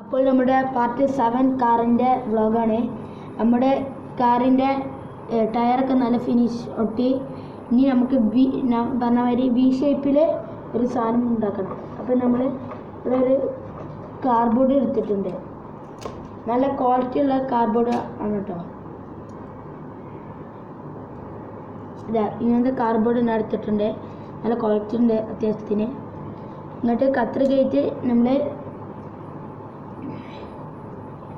അപ്പോൾ നമ്മുടെ പാർട്ട് 7 കാറിൻ്റെ വ്ളോഗാണ്. നമ്മുടെ കാറിൻ്റെ ടയറൊക്കെ നല്ല ഫിനിഷ് ഒട്ടി. ഇനി നമുക്ക് പറഞ്ഞ മാതിരി വി ഷേപ്പിൽ ഒരു സാധനം ഉണ്ടാക്കണം. അപ്പോൾ നമ്മൾ ഇവിടെ ഒരു കാർഡ്ബോർഡ് എടുത്തിട്ടുണ്ട്. നല്ല ക്വാളിറ്റി ഉള്ള കാർഡ്ബോർഡ് ആണ് കേട്ടോ. ഇങ്ങനത്തെ കാർഡ്ബോർഡ് ഞാൻ എടുത്തിട്ടുണ്ട്. നല്ല ക്വാളിറ്റി ഉണ്ട് അത്യാവശ്യത്തിന്. എന്നിട്ട് കത്രികയിട്ട് നമ്മൾ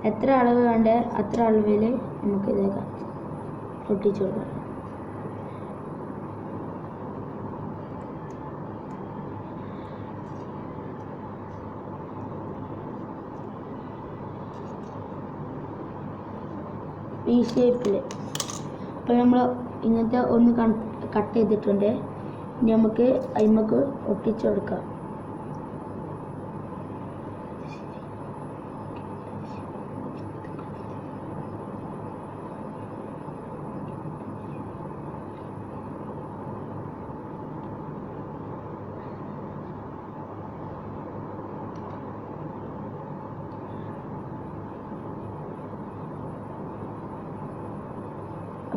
എത്ര അളവ് വേണ്ട അത്ര അളവിൽ നമുക്ക് ഇതൊക്കെ ഒട്ടിച്ചു കൊടുക്കാം. ഈ ഷേപ്പിൽ അപ്പോൾ നമ്മൾ ഇങ്ങനത്തെ ഒന്ന് കട്ട് ചെയ്തിട്ടുണ്ട്. ഇനി നമുക്ക് അതിമക്ക് ഒട്ടിച്ചു കൊടുക്കാം.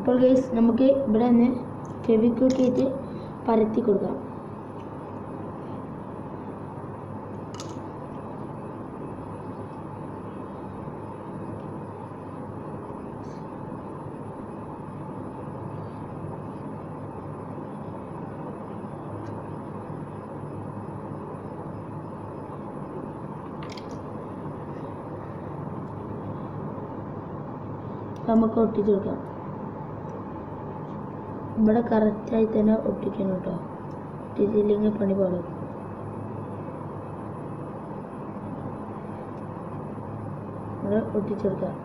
അപ്പോൾ ഗൈസ് നമുക്ക് ഇവിടെ നിന്ന് ഫെവിക്വിക്ക് ആയിട്ട് പരത്തി കൊടുക്കാം. നമുക്ക് ഒട്ടിച്ചു കൊടുക്കാം. ഇവിടെ കറക്റ്റായി തന്നെ ഒട്ടിക്കണം കേട്ടോ. ഒട്ടിച്ചില്ലെങ്കിൽ പണി പാടും. ഇവിടെ ഒട്ടിച്ചെടുക്കാം.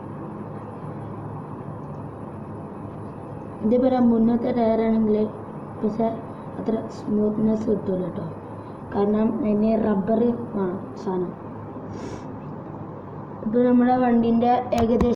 ഇതേപോലെ മുന്നത്തെ ടയറാണെങ്കിൽ പക്ഷെ അത്ര സ്മൂത്ത്നെസ് കിട്ടൂല കേട്ടോ. കാരണം അതിന് റബ്ബർ വേണം സാധനം. ഇപ്പോൾ നമ്മുടെ വണ്ടീൻ്റെ ഏകദേശം